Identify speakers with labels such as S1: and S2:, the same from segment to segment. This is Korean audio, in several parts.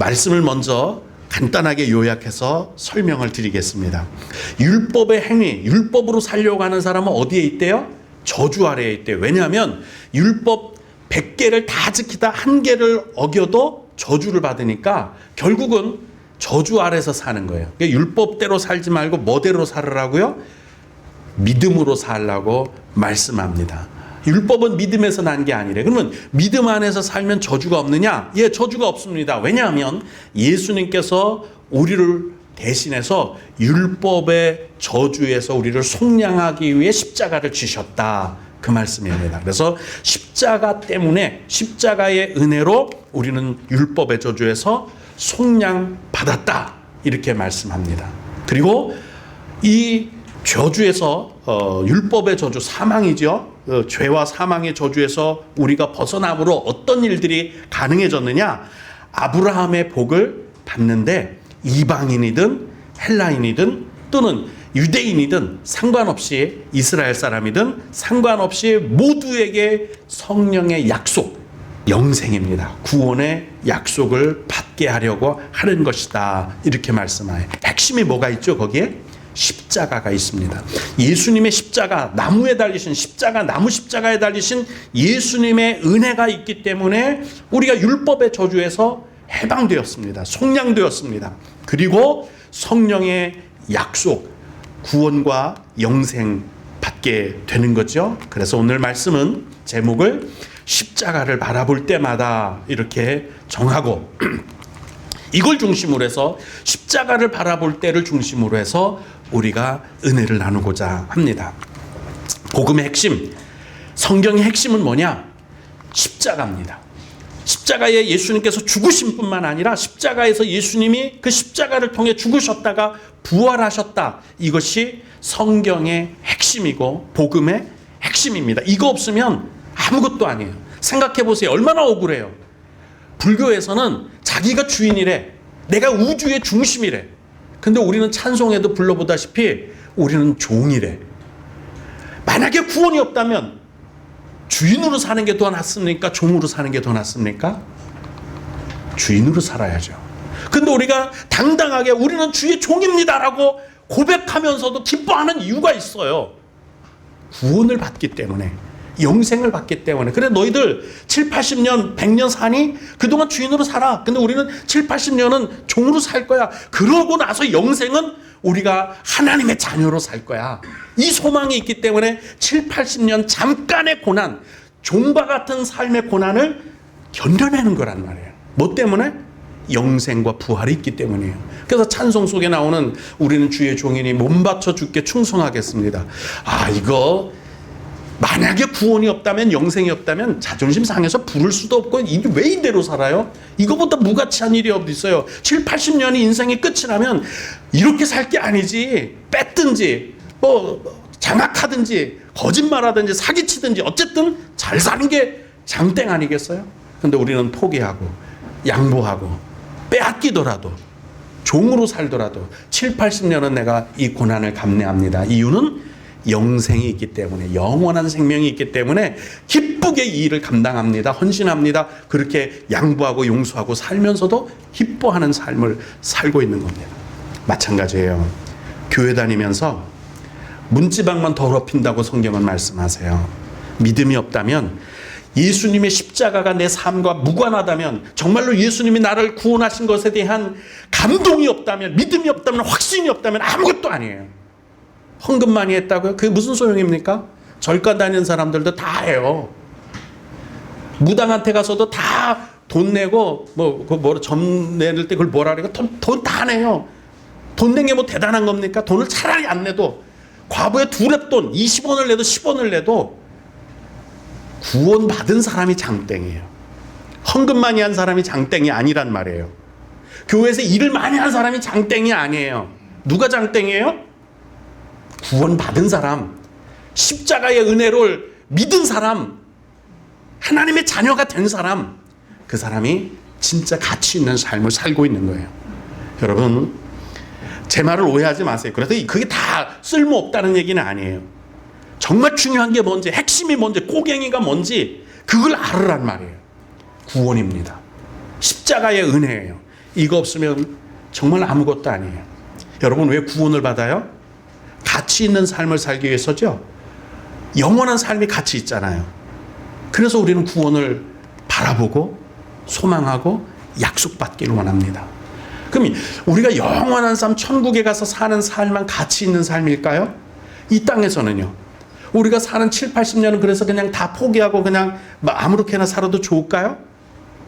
S1: 말씀을 먼저 간단하게 요약해서 설명을 드리겠습니다. 율법의 행위, 율법으로 살려고 하는 사람은 어디에 있대요? 저주 아래에 있대요. 왜냐하면 율법 100개를 다 지키다 한 개를 어겨도 저주를 받으니까 결국은 저주 아래서 사는 거예요. 그러니까 율법대로 살지 말고 뭐대로 살으라고요? 믿음으로 살라고 말씀합니다. 율법은 믿음에서 난 게 아니래. 그러면 믿음 안에서 살면 저주가 없느냐? 예, 저주가 없습니다. 왜냐하면 예수님께서 우리를 대신해서 율법의 저주에서 우리를 속량하기 위해 십자가를 지셨다. 그 말씀입니다. 그래서 십자가 때문에 십자가의 은혜로 우리는 율법의 저주에서 속량받았다. 이렇게 말씀합니다. 그리고 이 저주에서 율법의 저주, 사망이죠. 죄와 사망의 저주에서 우리가 벗어남으로 어떤 일들이 가능해졌느냐? 아브라함의 복을 받는데 이방인이든 헬라인이든 또는 유대인이든 상관없이 이스라엘 사람이든 상관없이 모두에게 성령의 약속, 영생입니다. 구원의 약속을 받게 하려고 하는 것이다. 이렇게 말씀하여. 핵심이 뭐가 있죠? 거기에? 십자가가 있습니다. 예수님의 십자가, 나무에 달리신 십자가, 나무 십자가에 달리신 예수님의 은혜가 있기 때문에 우리가 율법의 저주에서 해방되었습니다. 속량되었습니다. 그리고 성령의 약속, 구원과 영생 받게 되는 거죠. 그래서 오늘 말씀은 제목을 십자가를 바라볼 때마다 이렇게 정하고 이걸 중심으로 해서 십자가를 바라볼 때를 중심으로 해서 우리가 은혜를 나누고자 합니다. 복음의 핵심, 성경의 핵심은 뭐냐? 십자가입니다. 십자가에 예수님께서 죽으신 뿐만 아니라 십자가에서 예수님이 그 십자가를 통해 죽으셨다가 부활하셨다. 이것이 성경의 핵심이고 복음의 핵심입니다. 이거 없으면 아무것도 아니에요. 생각해 보세요. 얼마나 억울해요. 불교에서는 자기가 주인이래. 내가 우주의 중심이래. 근데 우리는 찬송에도 불러보다시피 우리는 종이래. 만약에 구원이 없다면 주인으로 사는 게 더 낫습니까? 종으로 사는 게 더 낫습니까? 주인으로 살아야죠. 근데 우리가 당당하게 우리는 주의 종입니다라고 고백하면서도 기뻐하는 이유가 있어요. 구원을 받기 때문에, 영생을 받기 때문에. 그래 너희들 7, 80년, 100년 사니? 그동안 주인으로 살아. 근데 우리는 7, 80년은 종으로 살 거야. 그러고 나서 영생은 우리가 하나님의 자녀로 살 거야. 이 소망이 있기 때문에 7, 80년 잠깐의 고난, 종과 같은 삶의 고난을 견뎌내는 거란 말이에요. 뭐 때문에? 영생과 부활이 있기 때문이에요. 그래서 찬송 속에 나오는 우리는 주의 종이니 몸 바쳐 주께 충성하겠습니다. 아, 이거 만약에 구원이 없다면, 영생이 없다면 자존심 상해서 부를 수도 없고 이게 왜 이대로 살아요? 이거보다 무가치한 일이 어디 있어요? 7, 80년이 인생의 끝이 나면 이렇게 살 게 아니지. 뺐든지 뭐 장악하든지 거짓말하든지 사기치든지 어쨌든 잘 사는 게 장땡 아니겠어요? 근데 우리는 포기하고 양보하고 빼앗기더라도 종으로 살더라도 7, 80년은 내가 이 고난을 감내합니다. 이유는 영생이 있기 때문에, 영원한 생명이 있기 때문에 기쁘게 이 일을 감당합니다. 헌신합니다. 그렇게 양보하고 용서하고 살면서도 기뻐하는 삶을 살고 있는 겁니다. 마찬가지예요. 교회 다니면서 문지방만 더럽힌다고 성경은 말씀하세요. 믿음이 없다면, 예수님의 십자가가 내 삶과 무관하다면, 정말로 예수님이 나를 구원하신 것에 대한 감동이 없다면, 믿음이 없다면, 확신이 없다면 아무것도 아니에요. 헌금 많이 했다고요? 그게 무슨 소용입니까? 절간 다니는 사람들도 다 해요. 무당한테 가서도 다 돈 내고 점 내릴 때 그걸 뭐라 그래요? 돈 다 내요. 돈 낸 게 뭐 대단한 겁니까? 돈을 차라리 안 내도 과부의 두랩돈 20원을 내도 10원을 내도 구원 받은 사람이 장땡이에요. 헌금 많이 한 사람이 장땡이 아니란 말이에요. 교회에서 일을 많이 한 사람이 장땡이 아니에요. 누가 장땡이에요? 구원 받은 사람, 십자가의 은혜를 믿은 사람, 하나님의 자녀가 된 사람, 그 사람이 진짜 가치 있는 삶을 살고 있는 거예요. 여러분, 제 말을 오해하지 마세요. 그래서 그게 다 쓸모없다는 얘기는 아니에요. 정말 중요한 게 뭔지, 핵심이 뭔지, 꼬갱이가 뭔지 그걸 알으란 말이에요. 구원입니다. 십자가의 은혜예요. 이거 없으면 정말 아무것도 아니에요. 여러분 왜 구원을 받아요? 가치 있는 삶을 살기 위해서죠. 영원한 삶이 가치 있잖아요. 그래서 우리는 구원을 바라보고 소망하고 약속받기를 원합니다. 그럼 우리가 영원한 삶, 천국에 가서 사는 삶만 가치 있는 삶일까요? 이 땅에서는요. 우리가 사는 7, 80년은 그래서 그냥 다 포기하고 그냥 아무렇게나 살아도 좋을까요?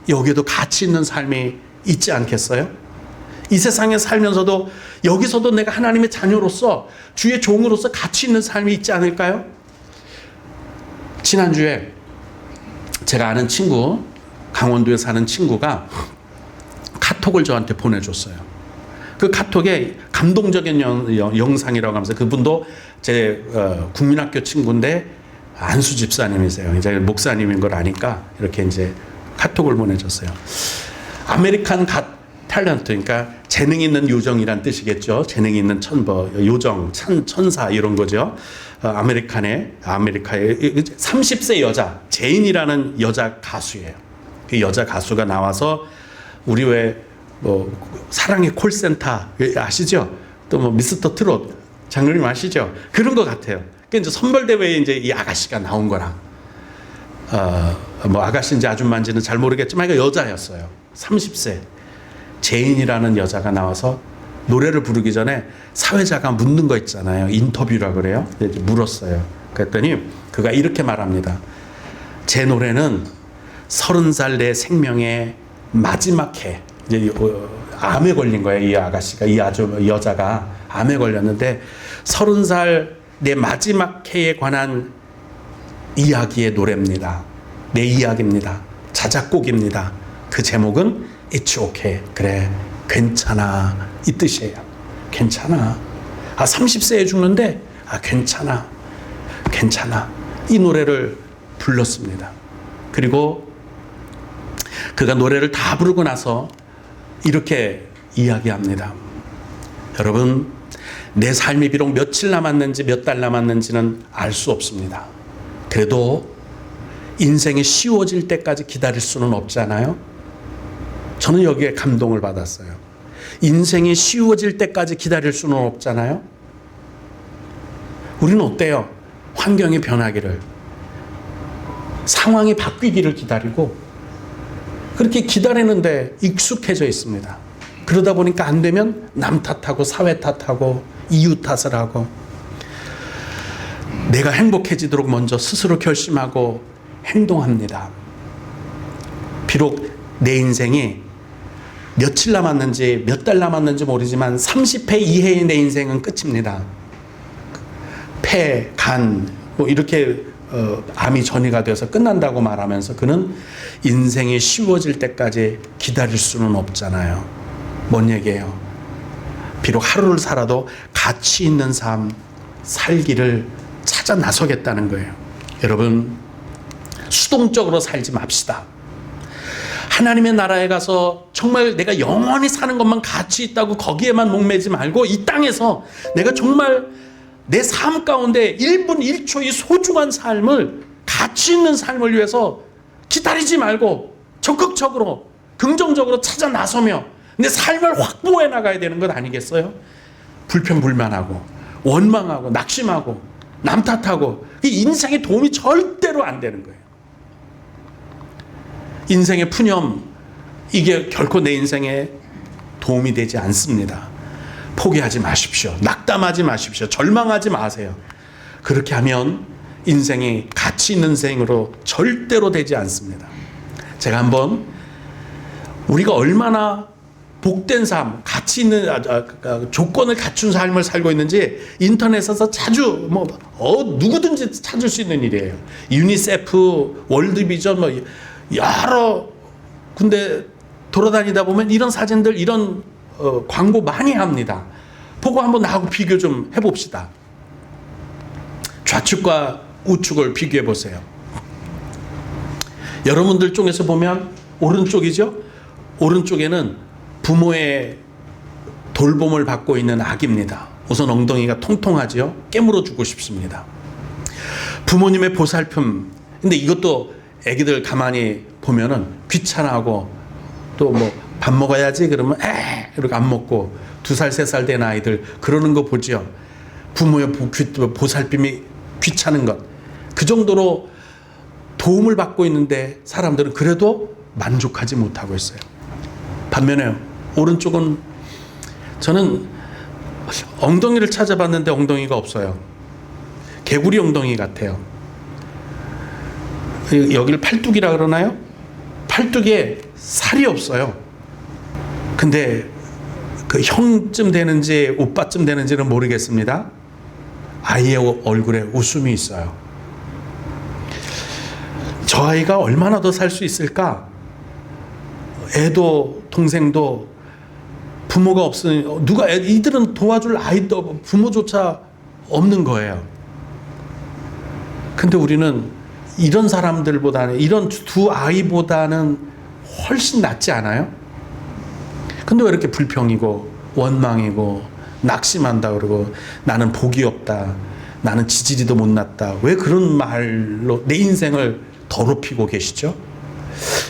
S1: 여기에도 가치 있는 삶이 있지 않겠어요? 이 세상에 살면서도 여기서도 내가 하나님의 자녀로서 주의 종으로서 가치 있는 삶이 있지 않을까요? 지난주에 제가 아는 친구, 강원도에 사는 친구가 카톡을 저한테 보내줬어요. 그 카톡에 감동적인 영상이라고 하면서 그분도 제 국민학교 친구인데 안수 집사님이세요. 이제 목사님인 걸 아니까 이렇게 이제 카톡을 보내줬어요. 아메리칸 갓 탤런트, 그러니까 재능 있는 요정이란 뜻이겠죠. 재능 있는 요정, 천사 이런 거죠. 아메리카의 30세 여자 제인이라는 여자 가수예요. 그 여자 가수가 나와서 우리 왜 사랑의 콜센터 아시죠? 또 미스터 트롯 장르님 아시죠? 그런 것 같아요. 그 이제 선별 대회에 이제 이 아가씨가 나온 거랑 아가씨인지 아줌마인지는 잘 모르겠지만 이거 여자였어요. 30세 제인이라는 여자가 나와서 노래를 부르기 전에 사회자가 묻는 거 있잖아요. 인터뷰라 그래요. 이제 물었어요. 그랬더니 그가 이렇게 말합니다. 제 노래는 30살 내 생명의 마지막 해. 이제 암에 걸린 거예요. 이 아가씨가, 이 여자가 암에 걸렸는데 30살 내 마지막 해에 관한 이야기의 노래입니다. 내 이야기입니다. 자작곡입니다. 그 제목은 It's okay. 그래, 괜찮아. 이 뜻이에요. 괜찮아. 30세에 죽는데 괜찮아. 괜찮아. 이 노래를 불렀습니다. 그리고 그가 노래를 다 부르고 나서 이렇게 이야기합니다. 여러분, 내 삶이 비록 며칠 남았는지 몇 달 남았는지는 알 수 없습니다. 그래도 인생이 쉬워질 때까지 기다릴 수는 없잖아요. 저는 여기에 감동을 받았어요. 인생이 쉬워질 때까지 기다릴 수는 없잖아요. 우리는 어때요? 환경이 변하기를, 상황이 바뀌기를 기다리고 그렇게 기다리는데 익숙해져 있습니다. 그러다 보니까 안 되면 남 탓하고 사회 탓하고 이유 탓을 하고 내가 행복해지도록 먼저 스스로 결심하고 행동합니다. 비록 내 인생이 며칠 남았는지 몇 달 남았는지 모르지만 30회 이내의 내 인생은 끝입니다. 폐, 간 이렇게 암이 전이가 되어서 끝난다고 말하면서 그는 인생이 쉬워질 때까지 기다릴 수는 없잖아요. 뭔 얘기예요? 비록 하루를 살아도 가치 있는 삶 살기를 찾아 나서겠다는 거예요. 여러분, 수동적으로 살지 맙시다. 하나님의 나라에 가서 정말 내가 영원히 사는 것만 가치 있다고 거기에만 목매지 말고 이 땅에서 내가 정말 내 삶 가운데 1분 1초 이 소중한 삶을, 가치 있는 삶을 위해서 기다리지 말고 적극적으로 긍정적으로 찾아 나서며 내 삶을 확보해 나가야 되는 것 아니겠어요? 불평불만하고 원망하고 낙심하고 남 탓하고 이 인생에 도움이 절대로 안 되는 거예요. 인생의 푸념, 이게 결코 내 인생에 도움이 되지 않습니다. 포기하지 마십시오. 낙담하지 마십시오. 절망하지 마세요. 그렇게 하면 인생이 가치 있는 생으로 절대로 되지 않습니다. 제가 한번 우리가 얼마나 복된 삶, 가치 있는 조건을 갖춘 삶을 살고 있는지 인터넷에서 자주 누구든지 찾을 수 있는 일이에요. 유니세프, 월드비전 여러 군데 돌아다니다 보면 이런 사진들, 이런 광고 많이 합니다. 보고 한번 나하고 비교 좀 해봅시다. 좌측과 우측을 비교해 보세요. 여러분들 쪽에서 보면 오른쪽이죠? 오른쪽에는 부모의 돌봄을 받고 있는 아기입니다. 우선 엉덩이가 통통하죠? 깨물어 주고 싶습니다. 부모님의 보살핌. 근데 이것도 아기들 가만히 보면은 귀찮아하고 또 밥 먹어야지 그러면 이렇게 안 먹고 2살, 3살 된 아이들 그러는 거 보죠. 부모의 보살핌이 귀찮은 것. 그 정도로 도움을 받고 있는데 사람들은 그래도 만족하지 못하고 있어요. 반면에 오른쪽은 저는 엉덩이를 찾아봤는데 엉덩이가 없어요. 개구리 엉덩이 같아요. 여기를 팔뚝이라 그러나요? 팔뚝에 살이 없어요. 근데 그 형쯤 되는지 오빠쯤 되는지는 모르겠습니다. 아이의 얼굴에 웃음이 있어요. 저 아이가 얼마나 더 살 수 있을까? 애도 동생도 부모가 없으니 이들은 도와줄 아이도 부모조차 없는 거예요. 근데 우리는 이런 사람들보다는 이런 두 아이보다는 훨씬 낫지 않아요? 근데 왜 이렇게 불평이고 원망이고 낙심한다 그러고 나는 복이 없다. 나는 지지리도 못났다. 왜 그런 말로 내 인생을 더럽히고 계시죠?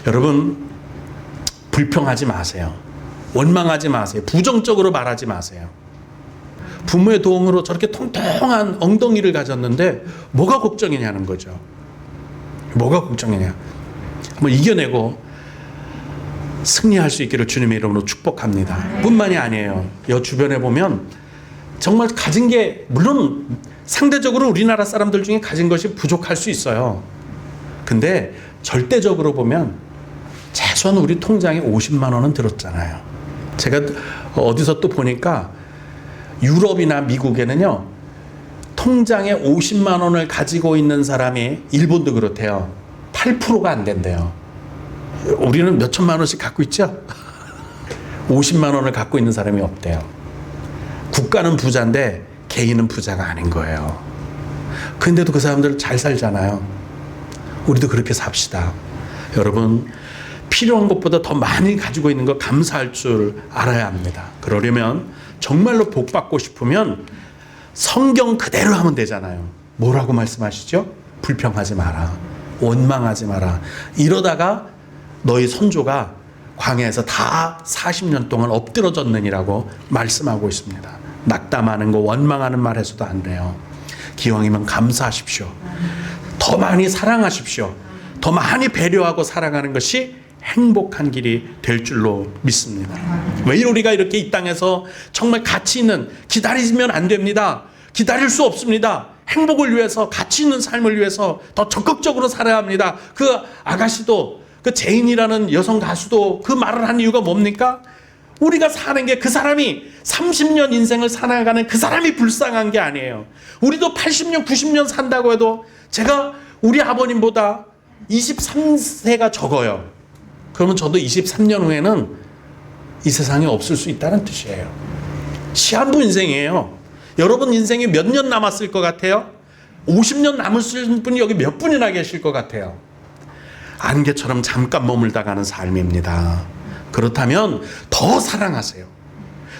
S1: 여러분 불평하지 마세요. 원망하지 마세요. 부정적으로 말하지 마세요. 부모의 도움으로 저렇게 통통한 엉덩이를 가졌는데 뭐가 걱정이냐는 거죠. 뭐가 걱정이냐. 한번 이겨내고 승리할 수 있기를 주님의 이름으로 축복합니다. 뿐만이 아니에요. 여 주변에 보면 정말 가진 게 물론 상대적으로 우리나라 사람들 중에 가진 것이 부족할 수 있어요. 근데 절대적으로 보면 최소한 우리 통장에 50만 원은 들었잖아요. 제가 어디서 또 보니까 유럽이나 미국에는요, 통장에 50만 원을 가지고 있는 사람이, 일본도 그렇대요, 8%가 안 된대요. 우리는 몇 천만 원씩 갖고 있죠? 50만 원을 갖고 있는 사람이 없대요. 국가는 부자인데 개인은 부자가 아닌 거예요. 근데도 그 사람들 잘 살잖아요. 우리도 그렇게 삽시다. 여러분, 필요한 것보다 더 많이 가지고 있는 거 감사할 줄 알아야 합니다. 그러려면 정말로 복 받고 싶으면 성경 그대로 하면 되잖아요. 뭐라고 말씀하시죠? 불평하지 마라. 원망하지 마라. 이러다가 너희 선조가 광야에서 다 40년 동안 엎드러졌느니라고 말씀하고 있습니다. 낙담하는 거, 원망하는 말 해서도 안 돼요. 기왕이면 감사하십시오. 더 많이 사랑하십시오. 더 많이 배려하고 사랑하는 것이 행복한 길이 될 줄로 믿습니다. 왜 우리가 이렇게 이 땅에서 정말 가치 있는, 기다리면 안 됩니다. 기다릴 수 없습니다. 행복을 위해서, 가치 있는 삶을 위해서 더 적극적으로 살아야 합니다. 그 아가씨도, 그 제인이라는 여성 가수도 그 말을 한 이유가 뭡니까? 우리가 사는 게 그 사람이 30년 인생을 살아가는 그 사람이 불쌍한 게 아니에요. 우리도 80년, 90년 산다고 해도 제가 우리 아버님보다 23세가 적어요. 그러면 저도 23년 후에는 이 세상에 없을 수 있다는 뜻이에요. 시한부 인생이에요. 여러분 인생이 몇 년 남았을 것 같아요? 50년 남으실 분이 여기 몇 분이나 계실 것 같아요? 안개처럼 잠깐 머물다 가는 삶입니다. 그렇다면 더 사랑하세요.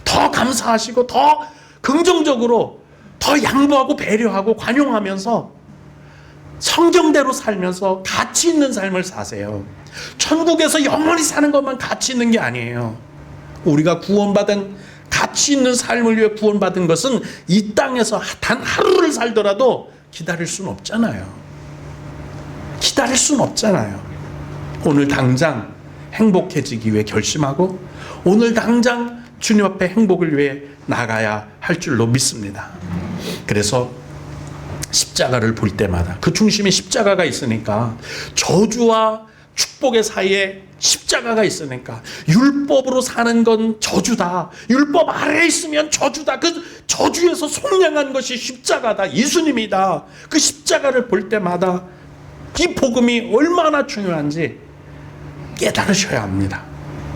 S1: 더 감사하시고 더 긍정적으로 더 양보하고 배려하고 관용하면서 성경대로 살면서 가치 있는 삶을 사세요. 천국에서 영원히 사는 것만 가치 있는 게 아니에요. 우리가 구원받은 가치 있는 삶을 위해 구원받은 것은 이 땅에서 단 하루를 살더라도 기다릴 수는 없잖아요. 기다릴 수는 없잖아요. 오늘 당장 행복해지기 위해 결심하고 오늘 당장 주님 앞에 행복을 위해 나가야 할 줄로 믿습니다. 그래서 십자가를 볼 때마다 그 중심에 십자가가 있으니까, 저주와 축복의 사이에 십자가가 있으니까, 율법으로 사는 건 저주다, 율법 아래에 있으면 저주다, 그 저주에서 속량한 것이 십자가다, 예수님이다. 그 십자가를 볼 때마다 이 복음이 얼마나 중요한지 깨달으셔야 합니다.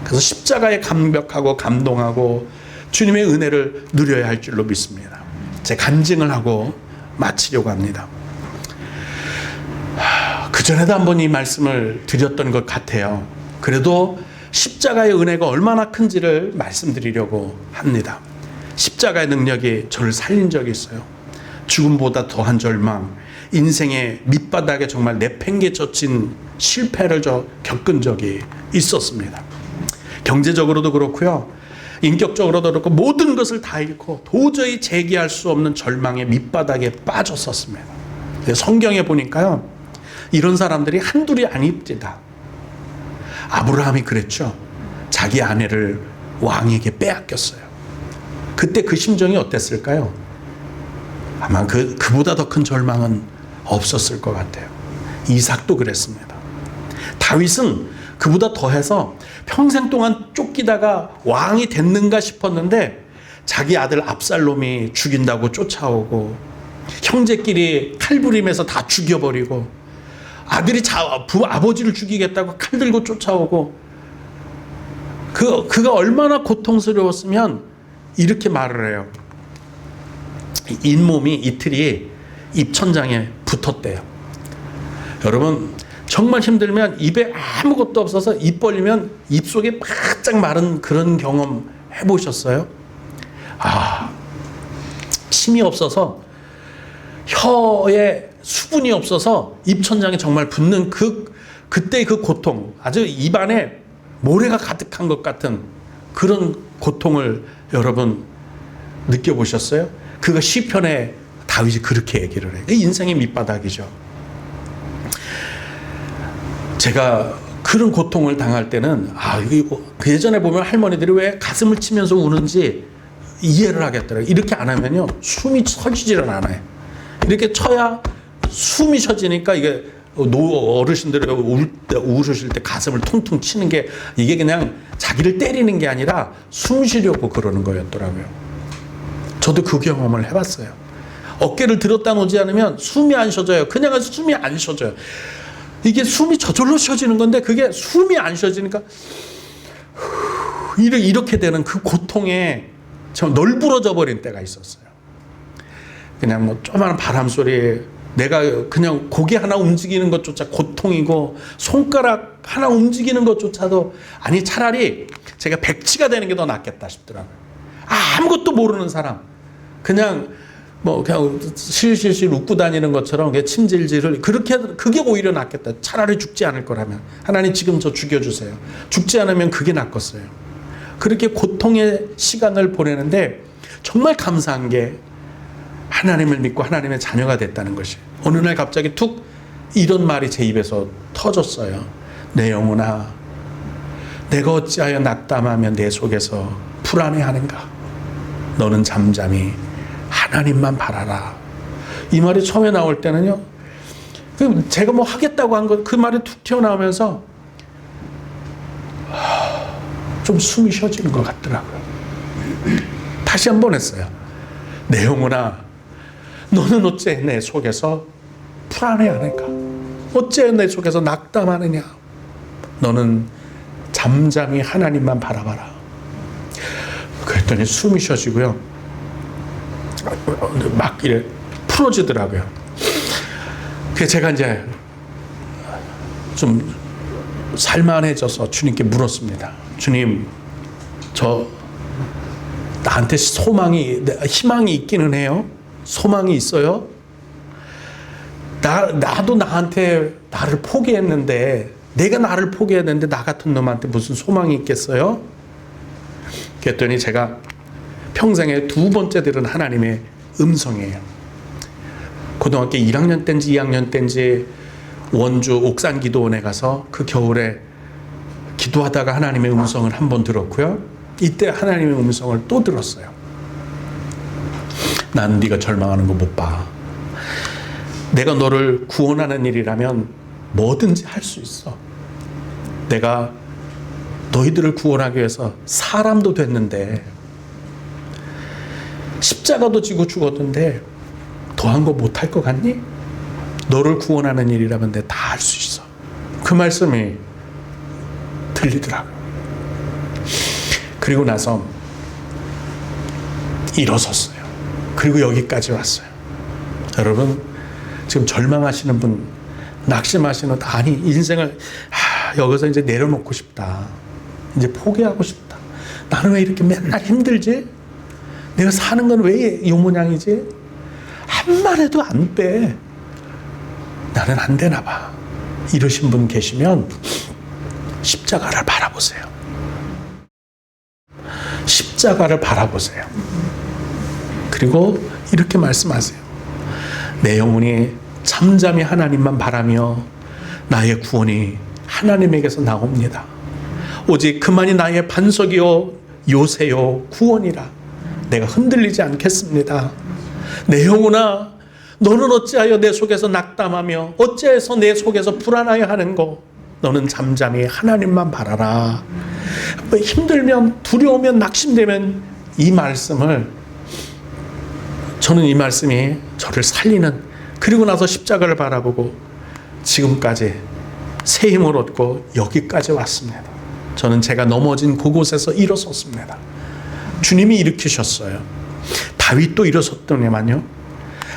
S1: 그래서 십자가에 감격하고 감동하고 주님의 은혜를 누려야 할 줄로 믿습니다. 제 간증을 하고 마치려고 합니다. 그전에도 한번 이 말씀을 드렸던 것 같아요. 그래도 십자가의 은혜가 얼마나 큰지를 말씀드리려고 합니다. 십자가의 능력이 저를 살린 적이 있어요. 죽음보다 더한 절망, 인생의 밑바닥에 정말 내팽개쳐진 실패를 겪은 적이 있었습니다. 경제적으로도 그렇고요. 인격적으로도 그렇고 모든 것을 다 잃고 도저히 재기할 수 없는 절망의 밑바닥에 빠졌었습니다. 성경에 보니까요. 이런 사람들이 한둘이 아닙니다. 아브라함이 그랬죠. 자기 아내를 왕에게 빼앗겼어요. 그때 그 심정이 어땠을까요? 아마 그보다 더 큰 절망은 없었을 것 같아요. 이삭도 그랬습니다. 다윗은 그보다 더해서 평생 동안 쫓기다가 왕이 됐는가 싶었는데 자기 아들 압살롬이 죽인다고 쫓아오고 형제끼리 칼부림해서 다 죽여버리고 아들이 아버지를 죽이겠다고 칼 들고 쫓아오고 그가 얼마나 고통스러웠으면 이렇게 말을 해요. 잇몸이 이틀이 입천장에 붙었대요. 여러분 정말 힘들면 입에 아무것도 없어서 입 벌리면 입속에 바짝 마른 그런 경험 해보셨어요? 침이 없어서 혀에 수분이 없어서 입천장에 정말 붙는 그때 그 고통, 아주 입안에 모래가 가득한 것 같은 그런 고통을 여러분 느껴보셨어요? 그거 시편에 다윗이 그렇게 얘기를 해요. 인생의 밑바닥이죠. 제가 그런 고통을 당할 때는 그 예전에 보면 할머니들이 왜 가슴을 치면서 우는지 이해를 하겠더라고요. 이렇게 안 하면요 숨이 서지지를 않아요. 이렇게 쳐야 숨이 쉬어지니까 이게 어르신들이 울으실 때 가슴을 퉁퉁 치는 게 이게 그냥 자기를 때리는 게 아니라 숨 쉬려고 그러는 거였더라고요. 저도 그 경험을 해봤어요. 어깨를 들었다 놓지 않으면 숨이 안 쉬어져요. 그냥 숨이 안 쉬어져요. 이게 숨이 저절로 쉬어지는 건데 그게 숨이 안 쉬어지니까 이렇게 되는 그 고통에 좀 널브러져 버린 때가 있었어요. 그냥 뭐 조그마한 바람 소리, 내가 그냥 고개 하나 움직이는 것조차 고통이고 손가락 하나 움직이는 것조차도 아니 차라리 제가 백치가 되는 게 더 낫겠다 싶더라고요. 아무것도 모르는 사람 그냥 실실실 웃고 다니는 것처럼 침질질을 그게 오히려 낫겠다. 차라리 죽지 않을 거라면 하나님 지금 저 죽여주세요. 죽지 않으면 그게 낫겠어요. 그렇게 고통의 시간을 보내는데 정말 감사한 게 하나님을 믿고 하나님의 자녀가 됐다는 것이 어느 날 갑자기 툭 이런 말이 제 입에서 터졌어요. 내 영혼아 내가 어찌하여 낙담하며 내 속에서 불안해하는가. 너는 잠잠히 하나님만 바라라. 이 말이 처음에 나올 때는요 제가 뭐 하겠다고 한 거 그 말이 툭 튀어나오면서 좀 숨이 쉬어지는 것 같더라고요. 다시 한번 했어요. 내 영혼아 너는 어째 내 속에서 불안해하는가. 어째 내 속에서 낙담하느냐. 너는 잠잠히 하나님만 바라봐라. 그랬더니 숨이 쉬어지고요 막 이래 풀어지더라고요. 그래서 제가 이제 좀 살만해져서 주님께 물었습니다. 주님, 저 나한테 희망이 있기는 해요? 소망이 있어요? 나도 나한테 나를 포기했는데 내가 나를 포기했는데 나 같은 놈한테 무슨 소망이 있겠어요? 그랬더니 제가 평생에 두 번째 들은 하나님의 음성이에요. 고등학교 1학년 때인지 2학년 때인지 원주 옥산 기도원에 가서 그 겨울에 기도하다가 하나님의 음성을 한 번 들었고요. 이때 하나님의 음성을 또 들었어요. 난 네가 절망하는 거 못 봐. 내가 너를 구원하는 일이라면 뭐든지 할 수 있어. 내가 너희들을 구원하기 위해서 사람도 됐는데 십자가도 지고 죽었는데 더한 거 못할 것 같니? 너를 구원하는 일이라면 내가 다 할 수 있어. 그 말씀이 들리더라고요. 그리고 나서 일어섰어요. 그리고 여기까지 왔어요. 여러분 지금 절망하시는 분, 낙심하시는 분, 아니 인생을 여기서 이제 내려놓고 싶다. 이제 포기하고 싶다. 나는 왜 이렇게 맨날 힘들지? 내가 사는 건 왜 이 모양이지? 한 말 해도 안 빼. 나는 안 되나 봐. 이러신 분 계시면 십자가를 바라보세요. 십자가를 바라보세요. 그리고 이렇게 말씀하세요. 내 영혼이 잠잠히 하나님만 바라며 나의 구원이 하나님에게서 나옵니다. 오직 그만이 나의 반석이요 요새요 구원이라. 내가 흔들리지 않겠습니다. 내 영혼아, 너는 어찌하여 내 속에서 낙담하며 어찌해서 내 속에서 불안하여 하는고. 너는 잠잠히 하나님만 바라라. 힘들면, 두려우면, 낙심되면 이 말씀을, 저는 이 말씀이 저를 살리는, 그리고 나서 십자가를 바라보고 지금까지 새 힘을 얻고 여기까지 왔습니다. 저는 제가 넘어진 그곳에서 일어섰습니다. 주님이 일으키셨어요. 다윗도 일어섰더니만요.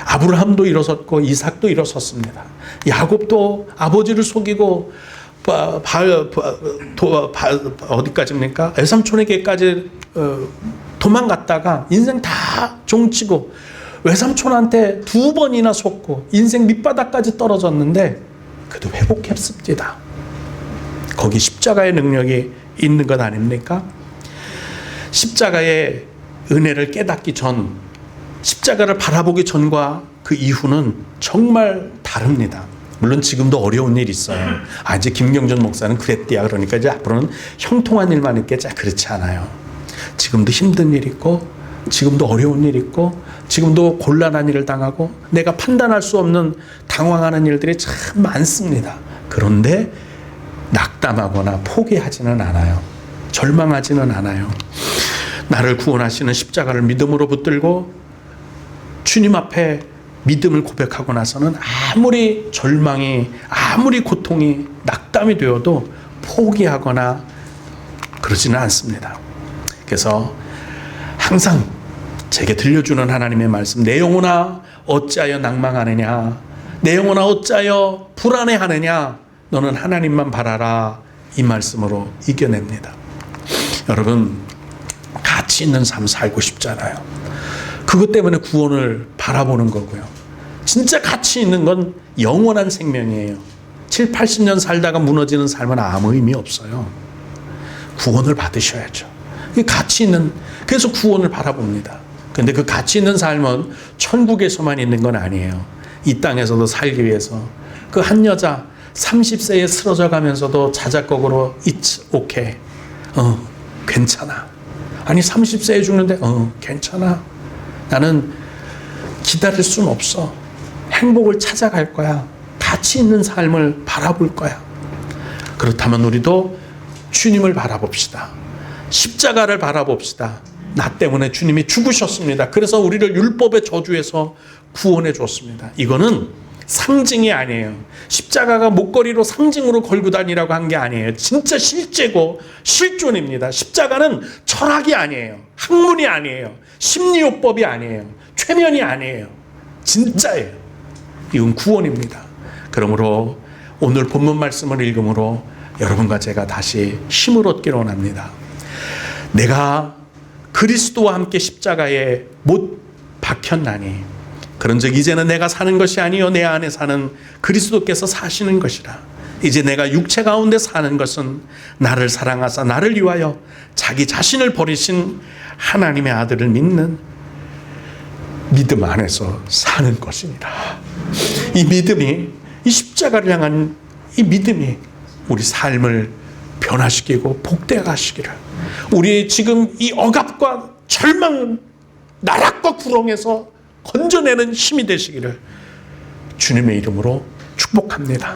S1: 아브라함도 일어섰고 이삭도 일어섰습니다. 야곱도 아버지를 속이고 어디까지입니까? 외삼촌에게까지 도망갔다가 인생 다 종치고 외삼촌한테 2번이나 속고 인생 밑바닥까지 떨어졌는데 그래도 회복했습니다. 거기 십자가의 능력이 있는 것 아닙니까? 십자가의 은혜를 깨닫기 전, 십자가를 바라보기 전과 그 이후는 정말 다릅니다. 물론 지금도 어려운 일이 있어요. 이제 김경준 목사는 그랬대야. 그러니까 이제 앞으로는 형통한 일만 있겠지. 그렇지 않아요. 지금도 힘든 일 있고, 지금도 어려운 일 있고, 지금도 곤란한 일을 당하고, 내가 판단할 수 없는 당황하는 일들이 참 많습니다. 그런데 낙담하거나 포기하지는 않아요. 절망하지는 않아요. 나를 구원하시는 십자가를 믿음으로 붙들고 주님 앞에 믿음을 고백하고 나서는 아무리 절망이, 아무리 고통이, 낙담이 되어도 포기하거나 그러지는 않습니다. 그래서 항상 제게 들려주는 하나님의 말씀, 내 영혼아 어찌하여 낭망하느냐, 내 영혼아 어찌하여 불안해하느냐, 너는 하나님만 바라라, 이 말씀으로 이겨냅니다. 여러분, 가치 있는 삶 살고 싶잖아요. 그것 때문에 구원을 바라보는 거고요. 진짜 가치 있는 건 영원한 생명이에요. 7, 80년 살다가 무너지는 삶은 아무 의미 없어요. 구원을 받으셔야죠. 가치 있는, 그래서 구원을 바라봅니다. 근데 그 가치 있는 삶은 천국에서만 있는 건 아니에요. 이 땅에서도 살기 위해서. 그 한 여자 30세에 쓰러져 가면서도 자작곡으로 It's okay. 괜찮아. 아니 30세에 죽는데 괜찮아. 나는 기다릴 수는 없어. 행복을 찾아갈 거야. 가치 있는 삶을 바라볼 거야. 그렇다면 우리도 주님을 바라봅시다. 십자가를 바라봅시다. 나 때문에 주님이 죽으셨습니다. 그래서 우리를 율법의 저주에서 구원해 줬습니다. 이거는 상징이 아니에요. 십자가가 목걸이로 상징으로 걸고 다니라고 한 게 아니에요. 진짜 실제고 실존입니다. 십자가는 철학이 아니에요. 학문이 아니에요. 심리요법이 아니에요. 최면이 아니에요. 진짜예요. 이건 구원입니다. 그러므로 오늘 본문 말씀을 읽음으로 여러분과 제가 다시 힘을 얻기를 원합니다. 내가 그리스도와 함께 십자가에 못 박혔나니 그런즉 이제는 내가 사는 것이 아니요 내 안에 사는 그리스도께서 사시는 것이라. 이제 내가 육체 가운데 사는 것은 나를 사랑하사 나를 위하여 자기 자신을 버리신 하나님의 아들을 믿는 믿음 안에서 사는 것이니라. 이 믿음이, 이 십자가를 향한 이 믿음이 우리 삶을 변화시키고 복되게 하시기를, 우리 지금 이 억압과 절망, 나락과 구렁에서 건져내는 힘이 되시기를 주님의 이름으로 축복합니다.